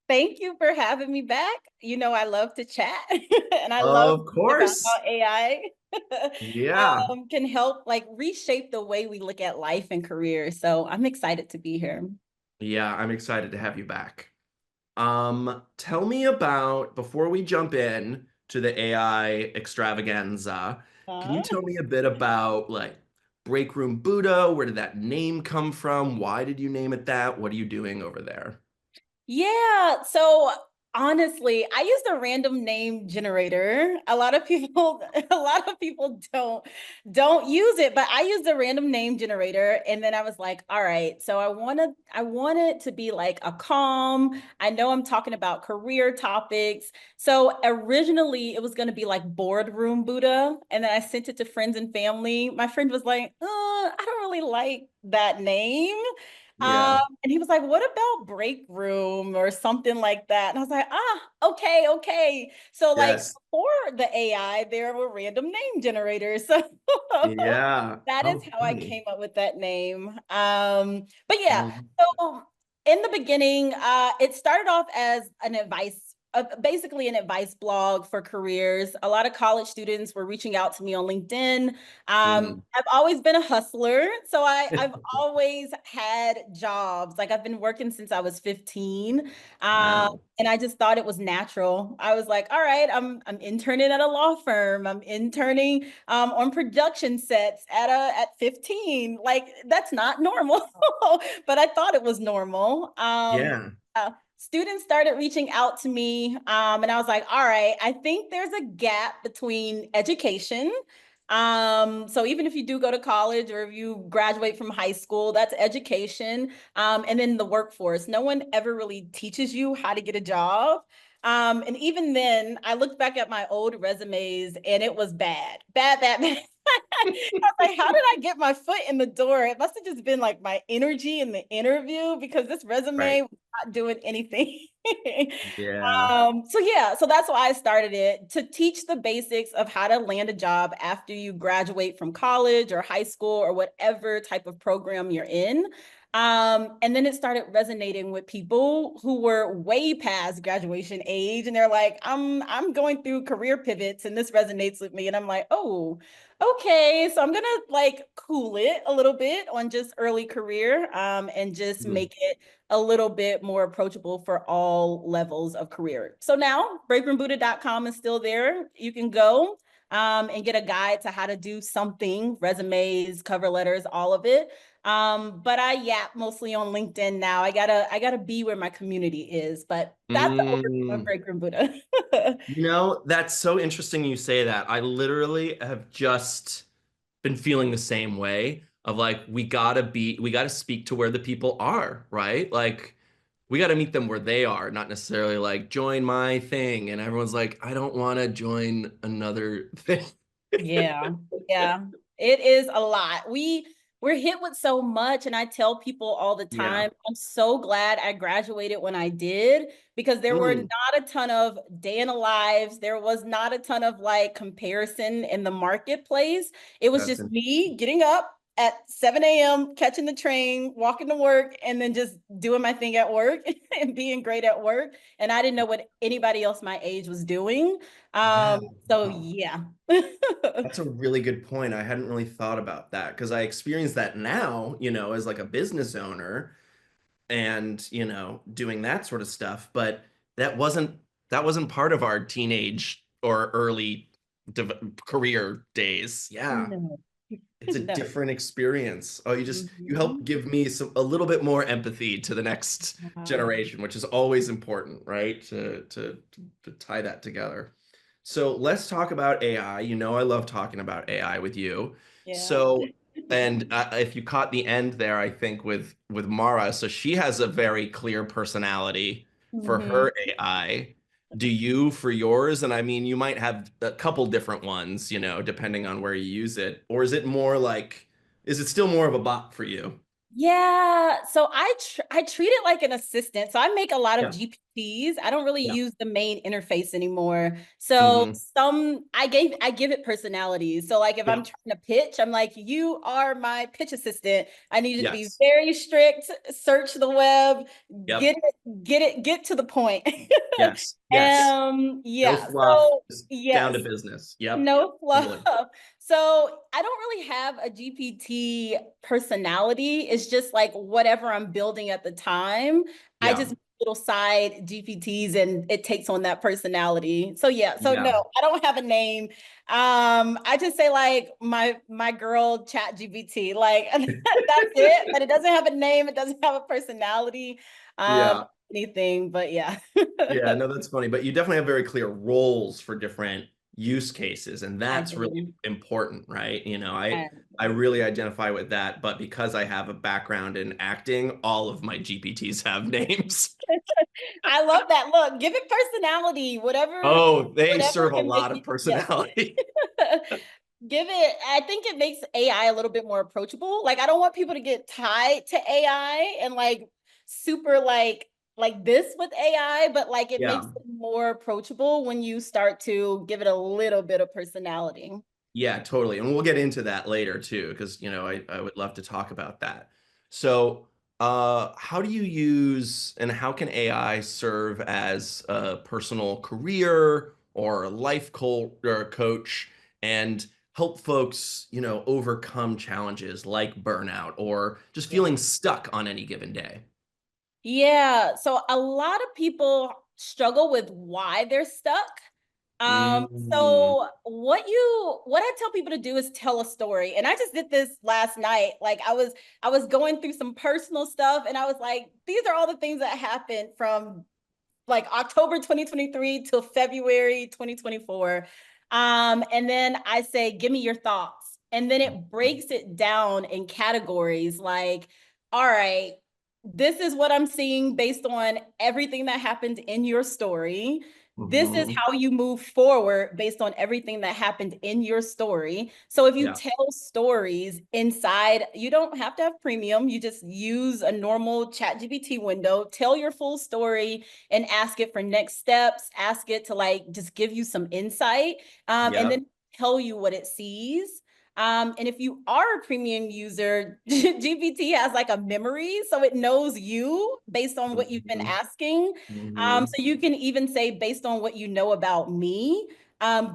Thank you for having me back. You know, I love to chat and I love Of about course. how AI Yeah, can help like reshape the way we look at life and career. So I'm excited to be here. yeah, I'm excited to have you back. Tell me about, before we jump in to the AI extravaganza, can you Uh, tell me a bit about like Breakroom Buddha? Where did that name come from? Why did you name it that? What are you doing over there? Yeah, so honestly, I used a random name generator. A lot of people a lot of people don't use it, but I used a random name generator and then I was like, all right, so I want it to be like a calm. I know I'm talking about career topics. So originally it was going to be like boardroom Buddha and then I sent it to friends and family. My friend was like, I don't really like that name." Yeah. And he was like, what about break room or something like that? And I was like, okay, okay. So like Yes. before the AI, there were random name generators. So Yeah. that is Oh, how I funny. came up with that name. But yeah, Um, so in the beginning, it started off as an advice basically an advice blog for careers. A lot of college students were reaching out to me on LinkedIn. mm. I've always been a hustler, so I've always had jobs. Like I've been working since I was 15. Wow. And I just thought it was natural. I was like, all right, I'm interning at a law firm. I'm interning on production sets at 15. Like that's not normal, but I thought it was normal. Yeah. Students started reaching out to me, and I was like, all right, I think there's a gap between education. So even if you do go to college or if you graduate from high school, that's education. And then the workforce. No one ever really teaches you how to get a job. And even then, I looked back at my old resumes and it was bad, bad, bad, bad. I was like, how did I get my foot in the door? It must have just been like my energy in the interview because this resume Right. was not doing anything. Yeah. So yeah, so that's why I started it to teach the basics of how to land a job after you graduate from college or high school or whatever type of program you're in. And then it started resonating with people who were way past graduation age, and they're like, I'm going through career pivots, and this resonates with me. And I'm like, oh, okay, so I'm gonna like cool it a little bit on just early career, and just Mm. make it a little bit more approachable for all levels of career. So now breakroombuddha.com is still there. You can go and get a guide to how to do something, resumes, cover letters, all of it. But I yap mostly on LinkedIn now. I gotta be where my community is, but that's the overview of Mm. Breakroom Buddha. You know, that's so interesting you say that. I literally have just been feeling the same way of like we gotta speak to where the people are, right? Like we gotta meet them where they are, not necessarily like join my thing. And everyone's like, I don't want to join another thing. Yeah, yeah. It is a lot. We're hit with so much, and I tell people all the Yeah. time, I'm so glad I graduated when I did because there were Mm. not a ton of day in the lives. There was not a ton of like comparison in the marketplace. It was That's just interesting. me getting up at 7 a.m., catching the train, walking to work, and then just doing my thing at work and being great at work. And I didn't know what anybody else my age was doing. Yeah. So Wow. yeah. That's a really good point. I hadn't really thought about that because I experience that now, as like a business owner and, doing that sort of stuff. But that wasn't that wasn't part of our teenage or early career days. Yeah. No, It's a no. different experience. Oh, you help Mhm. give me a little bit more empathy to the next Wow. generation, which is always important, right? To tie that together. So let's talk about AI. You know, I love talking about AI with you. Yeah. So, and if you caught the end there, I think with Mara, so she has a very clear personality for Mhm. her AI. Do you for yours? And I mean, you might have a couple different ones, depending on where you use it. Or is it more like, is it still more of a bot for you? Yeah, so I treat it like an assistant. So I make a lot of Yeah. GPTs. I don't really Yeah. use the main interface anymore. So Hmm. I give it personalities. So like if Yeah. I'm trying to pitch, I'm like, you are my pitch assistant. I need you to be Yes. very strict, search the web, Yep. get to the point. Yes. Yes. No Yeah. fluff. So Just down to yes. business. Yep. No fluff. Totally. So I don't really have a GPT personality. It's just like whatever I'm building at the time. I Yeah. just make little side GPTs and it takes on that personality. So yeah, so Yeah. no, I don't have a name. I just say like my girl chat GPT. Like that's it, but it doesn't have a name, it doesn't have a personality, Yeah. anything, but yeah. Yeah, no, that's funny. But you definitely have very clear roles for different use cases, and I that's really do. important, right? I I really identify with that, but because I have a background in acting, all of my GPTs have names. I love that. Look, give it personality, Oh, they whatever serve a can make lot of you, yes. personality. Give it, I think it makes AI a little bit more approachable. Like I don't want people to get tied to AI and like super like this with AI, but like it makes Yeah. it more approachable when you start to give it a little bit of personality. Yeah, totally. And we'll get into that later too, because I would love to talk about that. So, how do you use and how can AI serve as a personal career or a life or coach and help folks, overcome challenges like burnout or just Yeah. feeling stuck on any given day? Yeah. So a lot of people struggle with why they're stuck. Mm, So what I tell people to do is tell a story. And I just did this last night. Like I was going through some personal stuff and I was like, these are all the things that happened from like October 2023 till February 2024. And then I say, give me your thoughts. And then it breaks it down in categories like, all right, this is what I'm seeing based on everything that happened in your story. This is mhm. how you move forward based on everything that happened in your story. So if you Yeah, tell stories inside, you don't have to have premium. You just use a normal chat GPT window, tell your full story and ask it for next steps, ask it to like just give you some insight, and yep. then tell you what it sees. And if you are a premium user, GPT has like a memory, so it knows you based on what you've been Mhm, asking. mhm. So you can even say, based on what you know about me,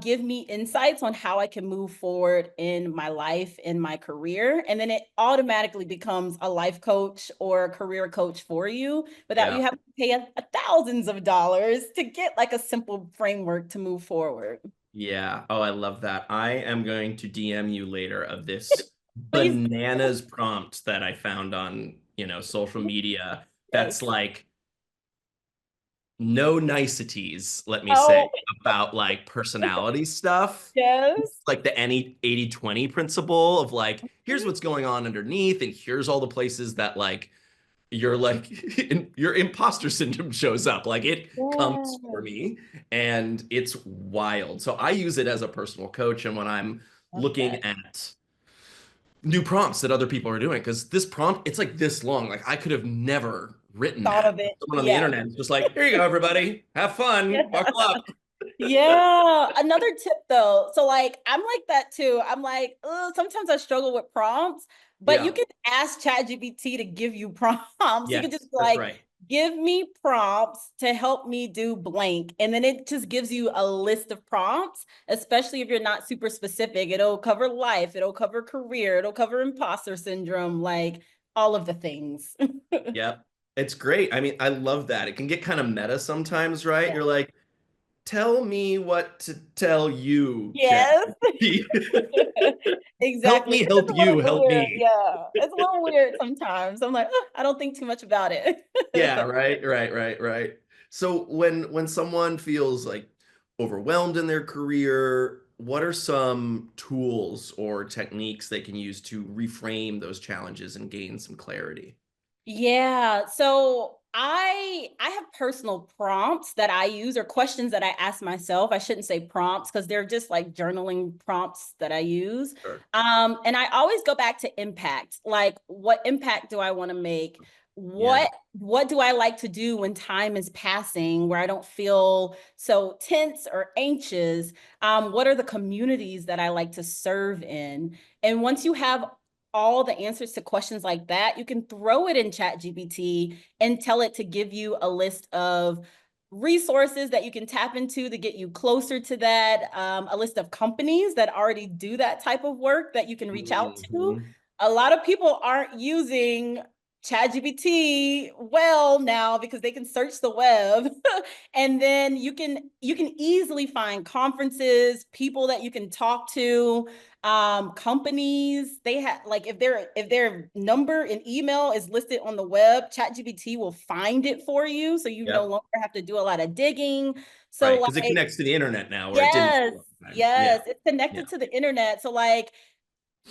give me insights on how I can move forward in my life, in my career. And then it automatically becomes a life coach or a career coach for you without you Yeah. having to pay thousands of dollars to get like a simple framework to move forward. Yeah. Oh, I love that. I am going to DM you later of this Please. bananas prompt that I found on, social media. Yes. That's like no niceties, let me say, Oh, about like personality stuff. yes. Like the any 80/20 principle of like, here's what's going on underneath, and here's all the places that like your imposter syndrome shows up. Like it comes for Yes. me and it's wild. So I use it as a personal coach and when I'm Love looking that. at new prompts that other people are doing because this prompt it's like this long. Like I could have never written Thought that. of it. Someone on the Yes. internet is just like, here you go, everybody. Have fun. Buckle up. Yeah. Another tip though. So like I'm like that too. I'm like, ugh, sometimes I struggle with prompts, but you Yeah. can ask ChatGPT to give you prompts. You can just Yes, be that's like, right. give me prompts to help me do blank. And then it just gives you a list of prompts, especially if you're not super specific. It'll cover life, it'll cover career, it'll cover imposter syndrome, like all of the things. Yep. It's great. I mean, I love that. It can get kind of meta sometimes, right? Yeah. You're like, tell me what to tell you, Yes. ChatGPT. Help Exactly. me, It's just help a you, little help weird. me. Yeah. It's a little weird sometimes. I'm like, "Ugh, I don't think too much about it." Yeah, right, right, right, right. So when someone feels like overwhelmed in their career, what are some tools or techniques they can use to reframe those challenges and gain some clarity? Yeah. So I have personal prompts that I use or questions that I ask myself. I shouldn't say prompts because they're just like journaling prompts that I use. Sure. And I always go back to impact. Like what impact do I want to make? Yeah. what do I like to do when time is passing where I don't feel so tense or anxious? What are the communities that I like to serve in? And once you have all the answers to questions like that, you can throw it in ChatGPT and tell it to give you a list of resources that you can tap into to get you closer to that, a list of companies that already do that type of work that you can reach out to. Mhm. A lot of people aren't using ChatGPT well now because they can search the web and then you can easily find conferences, people that you can talk to, companies. They have like if their number and email is listed on the web, ChatGPT will find it for you so you no Yep. longer have to do a lot of digging. So Right. Because it like connects to the internet now, where it didn't yes, for a long time. Yeah. yes, it's Yeah. connected to the internet. So like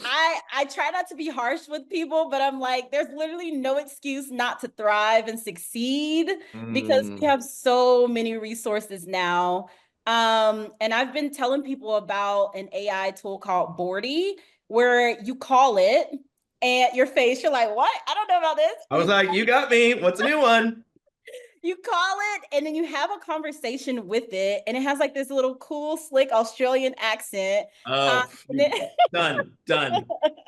I try not to be harsh with people, but I'm like, there's literally no excuse not to thrive and succeed because we Mm. have so many resources now. And I've been telling people about an AI tool called Bordy, where you call it and your face, you're like, what? I don't know about this. I was like, you got me. What's a new one? You call it and then you have a conversation with it, and it has like this little cool, slick Australian accent. Oh, And then done, done,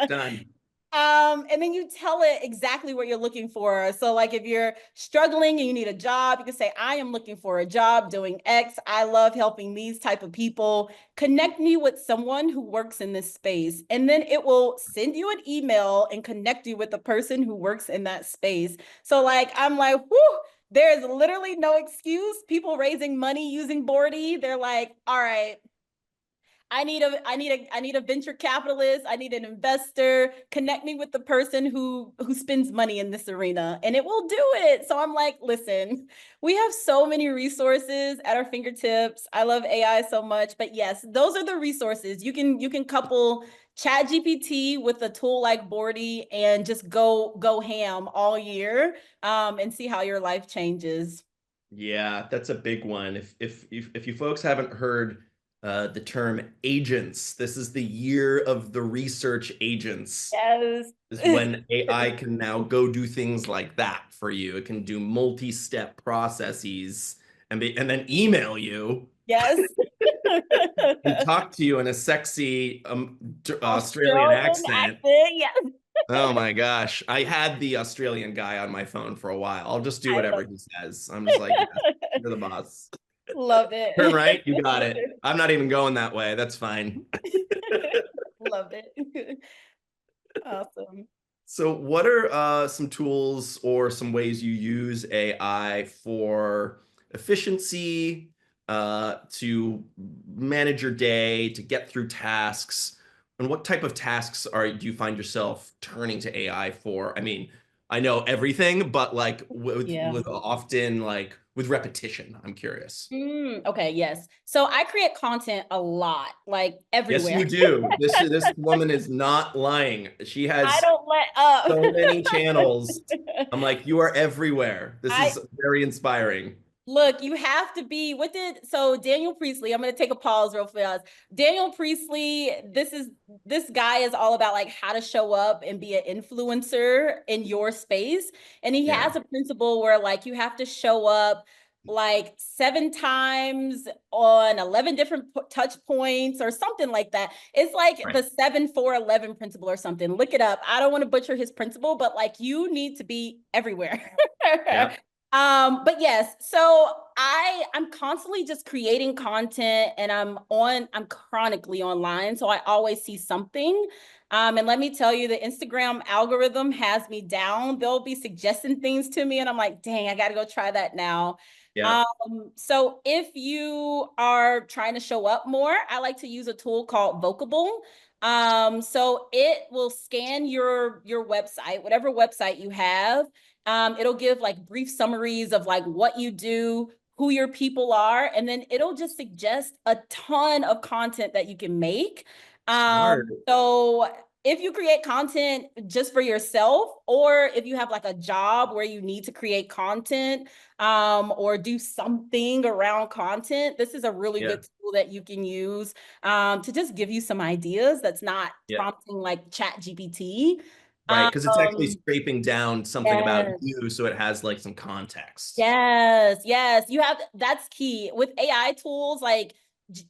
done. And then you tell it exactly what you're looking for. So, like, if you're struggling and you need a job, you can say, "I am looking for a job doing X. I love helping these type of people. Connect me with someone who works in this space." And then it will send you an email and connect you with the person who works in that space. So, like, I'm like, whoo. There is literally no excuse. People raising money using Bordy, they're like, all right, I need a venture capitalist. I need an investor. Connect me with the person who spends money in this arena, and it will do it. So I'm like, listen, we have so many resources at our fingertips. I love AI so much, but yes, those are the resources. You can couple Chat GPT with a tool like Bordy and just go ham all year, and see how your life changes. Yeah, that's a big one. If you folks haven't heard the term agents, this is the year of the research agents. Yes. Is when AI can now go do things like that for you. It can do multi-step processes and then email you Yes. and talk to you in a sexy Australian Australian accent. accent. Yes, Oh my gosh. I had the Australian guy on my phone for a while. I'll just do I whatever love he says. I'm just like, yes, you're the boss. love Turn it. right, you got it. I'm not even going that way. That's fine. Love it. Awesome. So, what are some tools or some ways you use AI for efficiency, to manage your day, to get through tasks? And what type of tasks do you find yourself turning to AI for? I mean, I know everything, but like Yeah. with often like with repetition, I'm curious. Okay, yes. So I create content a lot, like Yes, everywhere. you do. This woman is not lying. She I has don't let up. so many channels. I'm like, you are everywhere. This I is very inspiring. Look, you have to be with it. So Daniel Priestley, I'm going to take a pause real fast. Daniel Priestley, this guy is all about like how to show up and be an influencer in your space. And he Yeah, has a principle where like you have to show up like 7 times on 11 different touch points or something like that. It's like right. the 7-4-11 principle or something. Look it up. I don't want to butcher his principle, but like you need to be everywhere. Yeah. But yes, so I'm constantly just creating content and I'm chronically online. So I always see something. And let me tell you, the Instagram algorithm has me down. They'll be suggesting things to me, and I'm like, dang, I gotta go try that now. Yeah. So if you are trying to show up more, I like to use a tool called Vocable. So it will scan your website, whatever website you have. It'll give like brief summaries of like what you do, who your people are, and then it'll just suggest a ton of content that you can make. Smart. So if you create content just for yourself, or if you have like a job where you need to create content, or do something around content, this is a really Yeah. good tool that you can use to just give you some ideas that's not Yeah. prompting like Chat GPT. Right, because it's actually Um, scraping down something about yes. you, so it has like some context. Yes, yes. You have that's key. With AI tools like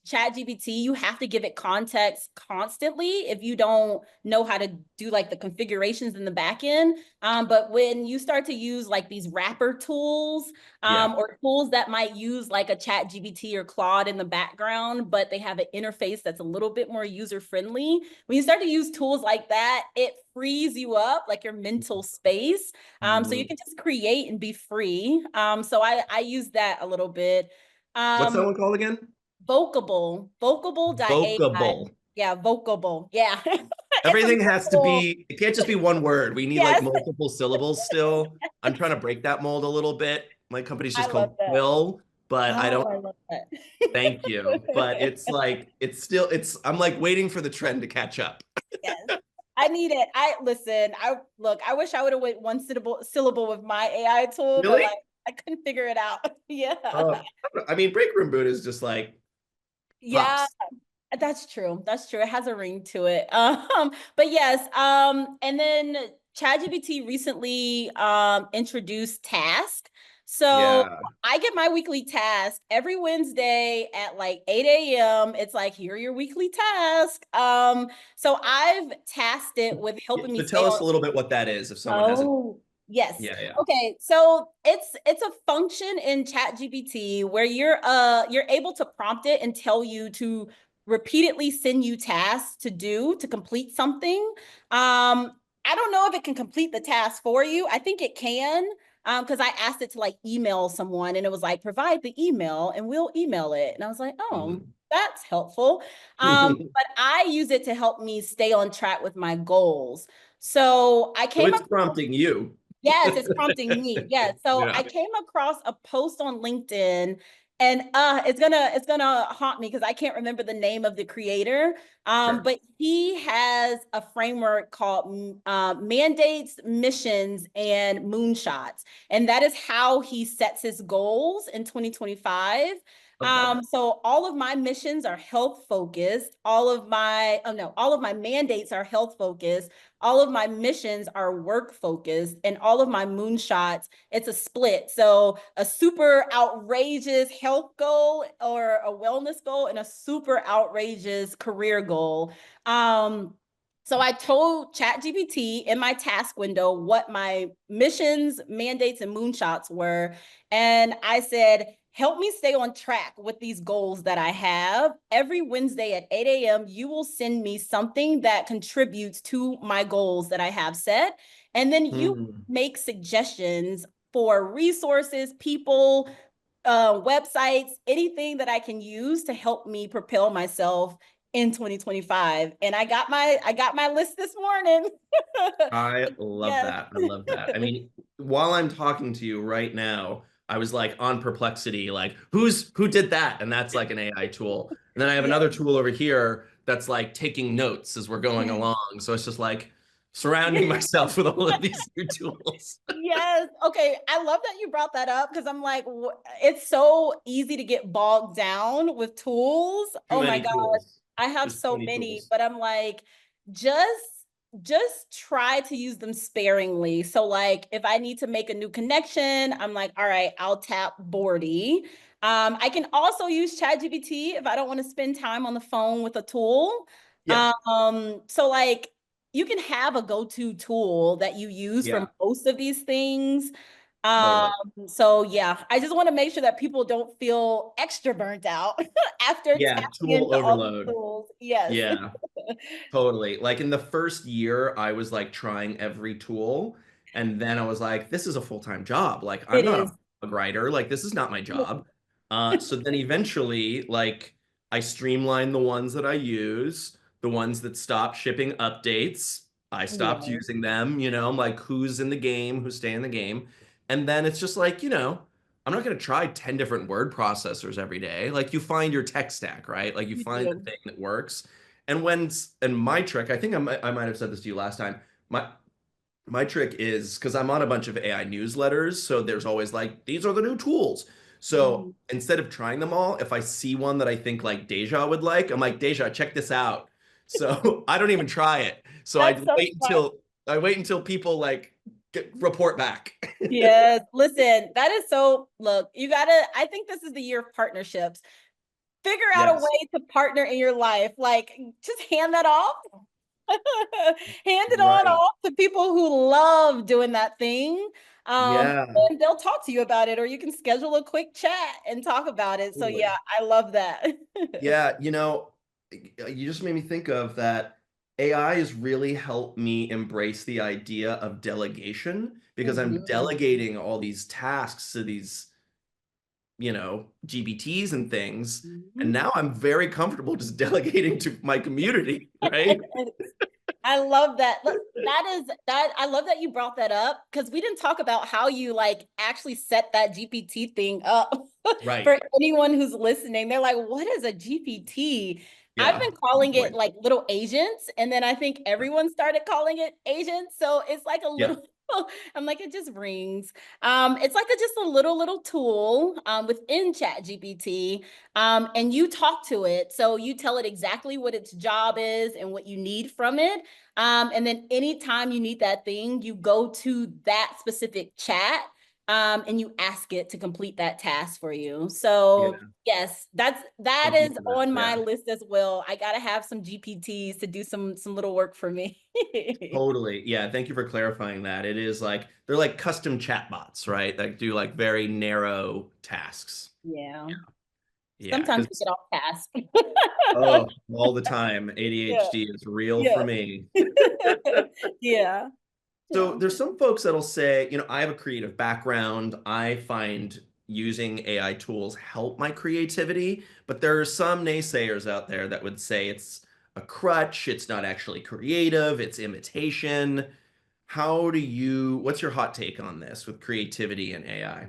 Chat GPT, you have to give it context constantly if you don't know how to do like the configurations in the back end. But when you start to use like these wrapper tools, Yeah. or tools that might use like a Chat GPT or Claude in the background, but they have an interface that's a little bit more user friendly. When you start to use tools like that, it frees you up, like your mental space, so you Mhm. can just create and be free. So I use that a little bit. What's that Um, one called again? vocable.ai. Vocable. Yeah, vocable. Yeah. It's a Everything has to mouthful. be, it can't just be one word. We need like Yes, multiple syllables still. I'm trying to break that mold a little bit. My company's I just love called that. Quill, but I Oh, don't I love that. thank you. But it's like, it's still, I'm like waiting for the trend to catch up. Yes. I need it. I listen. I look. I wish I would have went one syllable with my AI tool, but Really? like I couldn't figure it out. Yeah. I mean, Breakroom Buddha is just like Yeah. props. That's true. That's true. It has a ring to it. But yes, and then ChatGPT recently introduced task. So Yeah. I get my weekly task every Wednesday at like 8 a.m. It's like, here are your weekly task. So I've tasked it with Yeah, helping me so stay tell us on. a little bit what that is if someone hasn't. Oh, yes. Yeah, yeah. Okay. So it's a function in ChatGPT where you're able to prompt it and tell you to repeatedly send you tasks to do to complete something. I don't know if it can complete the task for you. I think it can. Because I asked it to like email someone and it was like, provide the email and we'll email it. And I was like, oh, Mhm. that's helpful. But I use it to help me stay on track with my goals. So I So came it's across, prompting you. yes, it's prompting me. Yes. So I Yeah, came across a post on LinkedIn and it's gonna haunt me because I can't remember the name of the creator. sure. But he has a framework called mandates, missions, and moonshots. And that is how he sets his goals in 2025. Okay. So all of my missions are health focused. All of my mandates are health focused. All of my missions are work focused, and all of my moonshots, it's a split. So a super outrageous health goal or a wellness goal and a super outrageous career goal. So I told ChatGPT in my task window what my missions, mandates, and moonshots were. And I said, help me stay on track with these goals that I have. Every Wednesday at 8 a.m., you will send me something that contributes to my goals that I have set. And then you Hmm. make suggestions for resources, people, websites, anything that I can use to help me propel myself in 2025. And I got my list this morning. I love Yes. that. I love that. I mean, while I'm talking to you right now, I was like on Perplexity, like who did that? And that's like an AI tool. And then I have Yeah. another tool over here that's like taking notes as we're going Yes. along. So it's just like surrounding myself with all of these new tools. Yes. Okay. I love that you brought that up because I'm like, it's so easy to get bogged down with tools. Too Oh my many God. tools. I have There's too so many many, tools. but I'm like, just just try to use them sparingly. So like if I need to make a new connection, I'm like, all right, I'll tap Bordy. I can also use ChatGPT if I don't want to spend time on the phone with a tool. Yeah, So like you can have a go-to tool that you use for yeah, most of these things. Um, totally. so yeah, I just want to make sure that people don't feel extra burnt out after Yeah, tapping tool into all these overload. tools. Yes. Yeah. Totally. Like in the first year, I was like trying every tool. And then I was like, this is a full-time job. Like, I'm It not a is. blog writer. Like, this is not my job. So then eventually, like, I streamlined the ones that I use, the ones that stop shipping updates. I stopped Yeah. using them. I'm like, who's in the game, who's staying in the game. And then it's just like, I'm not going to try 10 different word processors every day. Like, you find your tech stack, right? Like, you You find the do. thing that works. And my trick, I think I might have said this to you last time. My trick is because I'm on a bunch of AI newsletters, so there's always like these are the new tools. So Mhm. instead of trying them all, if I see one that I think like Deja would like, I'm like, Deja, check this out. So I don't even try it. So I That's so wait until smart. I wait until people like report back. Yes, listen, that is so, look, you gotta, I think this is the year of partnerships. Figure out a Yes. way to partner in your life. Like, just hand that off. Hand it on Right. off to people who love doing that thing. Yeah. And they'll talk to you about it, or you can schedule a quick chat and talk about it. So Totally. yeah, I love that. Yeah, you just made me think of that. AI has really helped me embrace the idea of delegation because I'm Mhm. delegating all these tasks to these, GPTs and things. And Mhm. now I'm very comfortable just delegating to my community, right? I love that. Look, that is that. I love that you brought that up because we didn't talk about how you like actually set that GPT thing up Right. for anyone who's listening. They're like, what is a GPT? I've Yeah. been Good calling it point. like little agents, and then I think everyone started calling it agents. So it's like a little, Yep. I'm like, it just rings. It's like just a little tool within Chat GPT, and you talk to it. So you tell it exactly what its job is and what you need from it. And then anytime you need that thing, you go to that specific chat, and you ask it to complete that task for you. So Yeah. yes, that Thank you is for that. on my Yeah. list as well. I gotta have some GPTs to do some little work for me. Totally. Yeah. Thank you for clarifying that. It is like they're like custom chatbots, right? That do like very narrow tasks. Yeah. Yeah. Sometimes we Because get off task. all the time, Yeah. ADHD is real for Yeah. me. Yeah. So Yeah. there's some folks that'll say, I have a creative background. I find using AI tools help my creativity, but there are some naysayers out there that would say it's a crutch, it's not actually creative, it's imitation. What's your hot take on this with creativity and AI?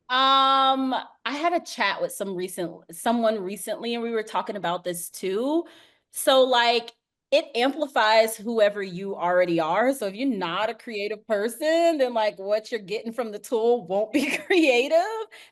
I had a chat with someone recently, and we were talking about this too. So like it amplifies whoever you already are. So if you're not a creative person, then like what you're getting from the tool won't be creative.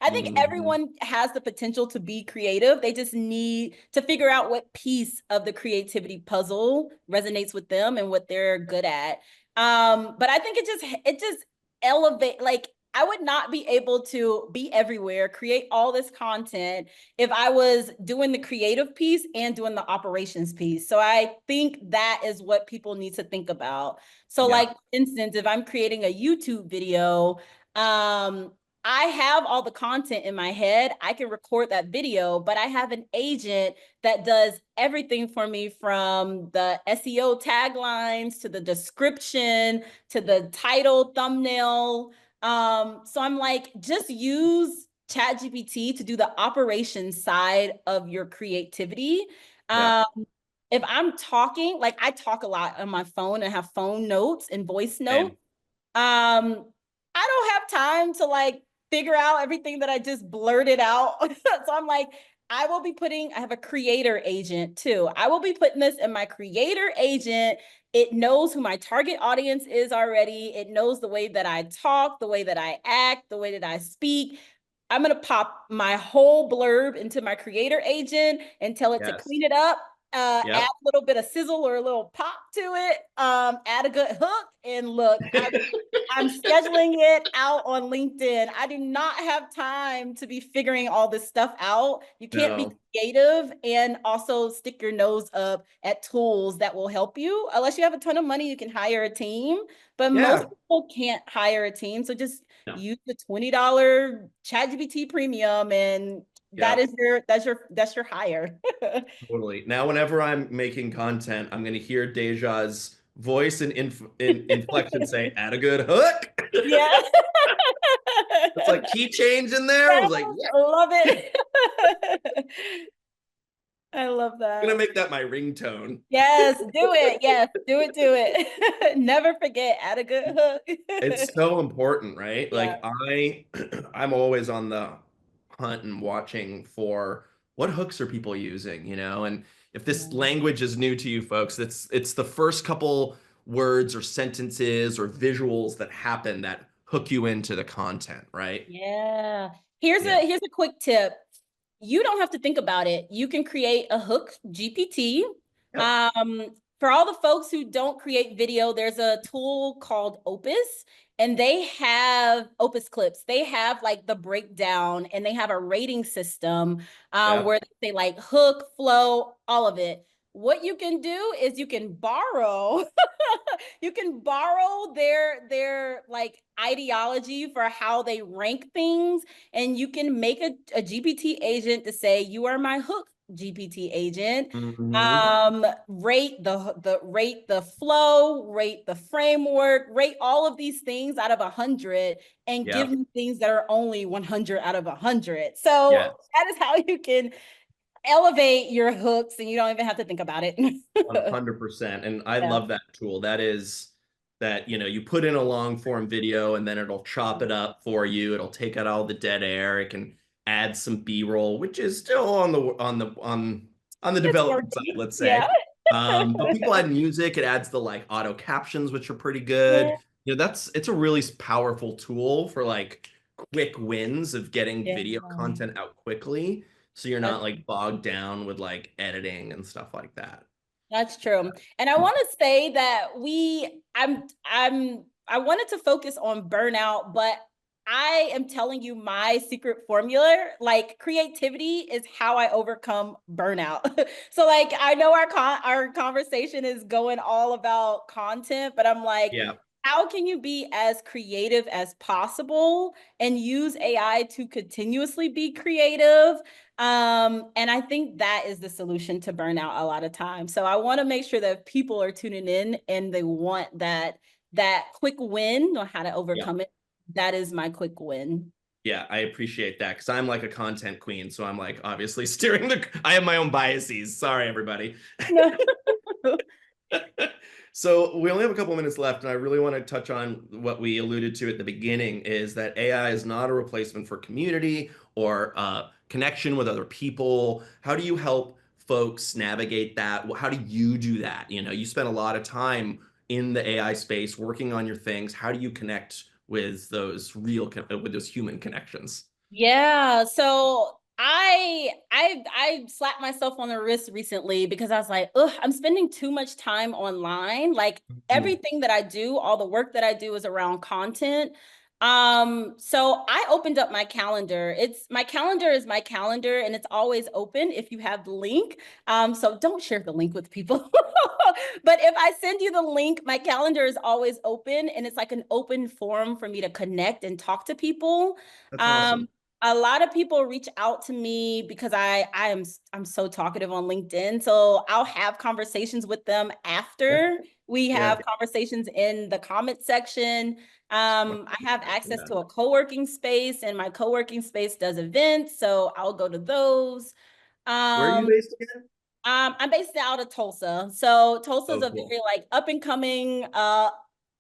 I think Mhm. everyone has the potential to be creative. They just need to figure out what piece of the creativity puzzle resonates with them and what they're good at. But I think it just elevate like I would not be able to be everywhere, create all this content if I was doing the creative piece and doing the operations piece. So I think that is what people need to think about. So, Yeah. like, for instance, if I'm creating a YouTube video, I have all the content in my head. I can record that video, but I have an agent that does everything for me from the SEO taglines to the description to the title, thumbnail. So I'm like, just use ChatGPT to do the operations side of your creativity. Yeah. Um, if I'm talking, like I talk a lot on my phone and have phone notes and voice notes. Same. I don't have time to like figure out everything that I just blurted out. So I'm like, I have a creator agent too. I will be putting this in my creator agent. It knows who my target audience is already. It knows the way that I talk, the way that I act, the way that I speak. I'm going to pop my whole blurb into my creator agent and tell it to Yes. clean it up, add Yep. a little bit of sizzle or a little pop to it, add a good hook, and look, I'm scheduling it out on LinkedIn. I do not have time to be figuring all this stuff out. You can't be No. creative and also stick your nose up at tools that will help you. Unless you have a ton of money, you can hire a team, but most Yeah. people can't hire a team. So just No. use the $20 ChatGPT premium, and Yep. that's your hire. Totally. Now, whenever I'm making content, I'm going to hear Deja's voice and inflection say, add a good hook. Yeah. It's like key change in there. I Yes, was like, yeah, love it. I love I'm going that. to make that my ringtone. Yes, do it. Yes, do it, do it. Never forget, add a good It's hook. so important, right? Yeah. Like I'm always on the hunt and watching for what hooks are people using, and if this Yeah. language is new to you folks, it's the first couple words or sentences or visuals that happen that hook you into the content, right? Yeah. Here's Yeah. a quick tip. You don't have to think about it. You can create a hook GPT. Yep. Um, for all the folks who don't create video, there's a tool called Opus, and they have Opus Clips. They have like the breakdown, and they have a rating system Yeah. where they say like hook, flow, all of it. What you can do is you can borrow you can borrow their like ideology for how they rank things, and you can make a GPT agent to say, you are my hook GPT agent. Hmm. Rate the flow, rate the framework, rate all of these things out of 100, and give Yeah. me things that are only 100 out of 100. So Yes. that is how you can elevate your hooks, and you don't even have to think about it. 100%. And I Yeah. love that tool. That is that, you put in a long form video and then it'll chop it up for you. It'll take out all the dead air. It can add some B-roll, which is still on the It's development side, working. let's Yeah. say. But people add music, it adds the like auto captions, which are pretty Yeah. good. It's a really powerful tool for like quick wins of getting Yeah. video content out quickly. So you're That's not like bogged down with like editing and stuff like that. That's true. And I want to say that I wanted to focus on burnout, but I am telling you my secret formula. Like, creativity is how I overcome burnout. So like, I know our conversation is going all about content, but I'm like, Yeah. how can you be as creative as possible and use AI to continuously be creative? And I think that is the solution to burnout a lot of times. So I want to make sure that people are tuning in and they want that quick win on how to Yeah. overcome it. That is my quick win. Yeah, I appreciate that because I'm like a content queen. So I'm like obviously steering I have my own biases. Sorry, everybody. So we only have a couple minutes left, and I really want to touch on what we alluded to at the beginning is that AI is not a replacement for community or connection with other people. How do you help folks navigate that? How do you do that? You spend a lot of time in the AI space working on your things. How do you connect with those with those human connections? Yeah, so I slapped myself on the wrist recently because I was like, ugh, I'm spending too much time online. Like, Mhm. everything that I do, all the work that I do is around content. So I opened up my calendar. My calendar is my calendar, and it's always open if you have the link. So don't share the link with people. But if I send you the link, my calendar is always open, and it's like an open forum for me to connect and talk to people. That's awesome. Um, a lot of people reach out to me because I'm so talkative on LinkedIn. So I'll have conversations with them Yeah, after we yeah, have conversations in the comment section. smart. I have access Yeah. to a co-working space, and my co-working space does events, so I'll go to those. Where are you Um, based again? I'm based out of Tulsa. So Tulsa is Oh, a cool. very like up and coming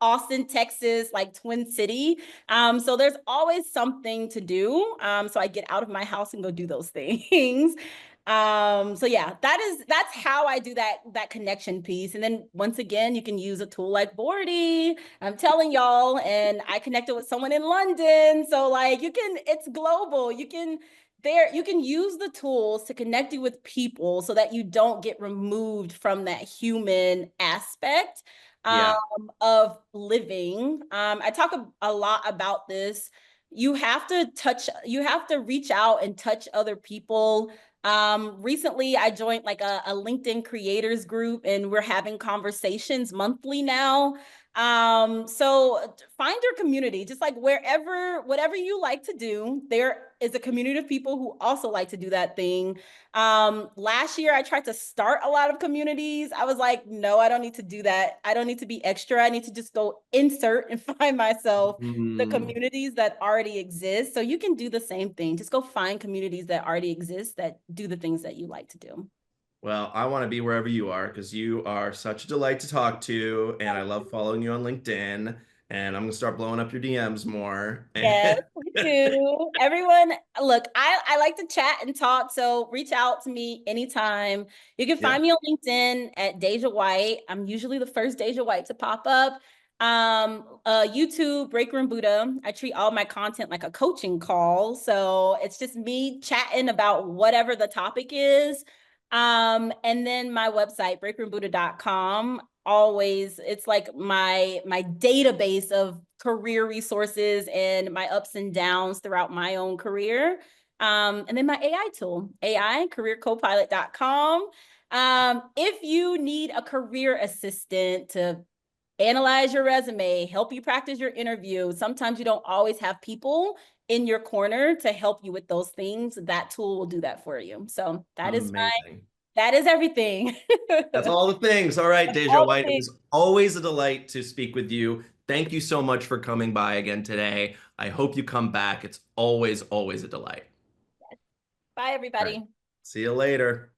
Austin, Texas, like Twin City. So there's always something to do. So I get out of my house and go do those things. So yeah, that's how I do that connection piece. And then once again, you can use a tool like Boardy. I'm telling y'all, and I connected with someone in London. So like it's global. You can use the tools to connect you with people so that you don't get removed from that human aspect um, Yeah, of living. I talk a lot about this. You have to reach out and touch other people. Recently I joined like a LinkedIn creators group, and we're having conversations monthly now. So find your community, just like whatever you like to do, there is a community of people who also like to do that thing. Last year I tried to start a lot of communities. I was like, no, I don't need to do that. I don't need to be extra. I need to just go insert and find myself the mm. communities that already exist. So you can do the same thing. Just go find communities that already exist that do the things that you like to do. Well, I want to be wherever you are because you are such a delight to talk to, and I love following you on LinkedIn. And I'm gonna start blowing up your DMs more. Yes, me too. Everyone, look, I like to chat and talk, so reach out to me anytime. You can Yeah, find me on LinkedIn at Deja White. I'm usually the first Deja White to pop up. YouTube, Breakroom Buddha. I treat all my content like a coaching call, so it's just me chatting about whatever the topic is. And then my website, breakroombuddha.com, always, it's like my database of career resources and my ups and downs throughout my own career. And then my AI tool, AI, careercopilot.com. If you need a career assistant to analyze your resume, help you practice your interview, sometimes you don't always have people in your corner to help you with those things. That tool will do that for you. So Amazing. that is everything. That's all the things. All right, Deja All the White, it things. was always a delight to speak with you. Thank you so much for coming by again today. I hope you come back. It's always, always a delight. Bye, All right. everybody. See you later.